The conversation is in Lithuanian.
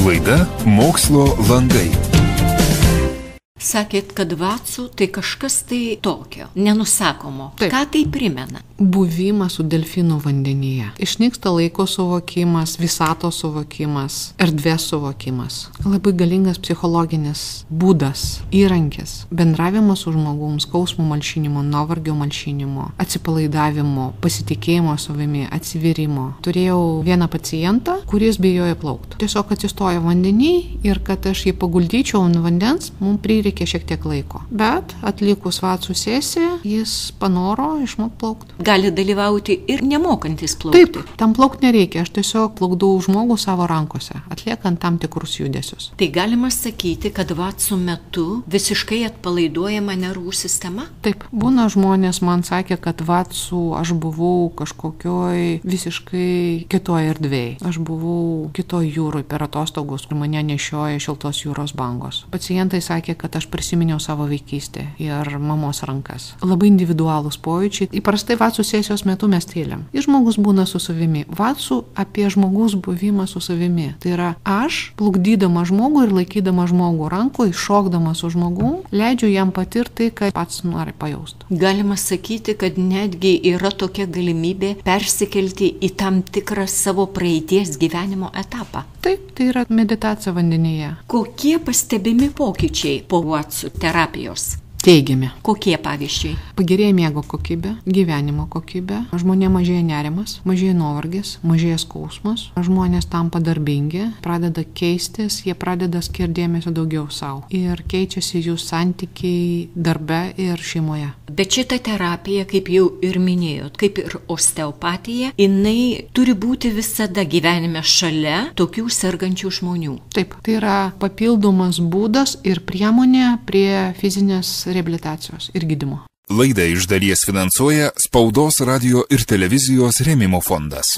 Laida Mokslo landai. Sakėt, kad Vatsu tai kažkas tai tokio, nenusakomo. Taip. Ką tai primena? Buvimas su delfinu vandenyje. Išnyksta laiko suvokimas, visatos suvokimas, erdvės suvokimas. Labai galingas psichologinis būdas, įrankis. Bendravimas su žmogum, skausmų malšinimo, nuovargio malšinimo, atsipalaidavimo, pasitikėjimo savimi, atsivėrimo. Turėjau vieną pacientą, kuris bijojo plaukti. Tiesiog atsistojo vandenį ir kad aš jį paguldyčiau ant vandens, mums prireikė šiek tiek laiko. Bet atlikus Vatsu sesiją, jis panoro išmokti plaukti. Gali dalyvauti ir nemokantis plaukti. Taip, tam plaukti nereikia, aš tiesiog plaukdavau žmogų savo rankose, atliekant tam tikrus judesius. Tai galima sakyti, kad Vatsu metu visiškai atpalaiduojama nervų sistema? Taip, būna žmonės man sakė, kad Vatsu aš buvau kažkokioj visiškai kitoj erdvėj. Aš buvau kitoj jūroj per atostogus, kur mane nešioja šiltos jūros bangos. Pacientai sakė, kad aš prisiminiau savo vaikystę ir mamos rankas. Labai individualūs pojūčiai. Įprastai Vatsu sesijos metu mes tyliam. Ir žmogus būna su savimi. Vatsu apie žmogus buvimą su savimi. Tai yra aš, plukdydama žmogų ir laikydama žmogų rankoje, šokdama su žmogum, leidžiu jam patirti, kad pats nori pajausti. Galima sakyti, kad netgi yra tokia galimybė persikelti į tam tikrą savo praeities gyvenimo etapą. Taip, tai yra meditacija vandenyje. Kokie pastebimi pokyčiai po Vatsu terapijos? Teigiami. Kokie pavyzdžiai? Pagerėja miego kokybė, gyvenimo kokybė, žmonė mažėja nerimas, mažėja nuovargis, mažėja skausmas, žmonės tampa darbingi, pradeda keistis, jie pradeda skirti dėmesio daugiau savo ir keičiasi jų santykiai darbe ir šeimoje. Bet šita terapija, kaip jau ir minėjot, kaip ir osteopatija, jinai turi būti visada gyvenime šalia tokių sergančių žmonių. Taip, tai yra papildomas būdas ir priemonė prie fizinės reabilitacijos ir gydymo. Laidą iš dalies finansuoja Spaudos, radio ir televizijos rėmimo fondas.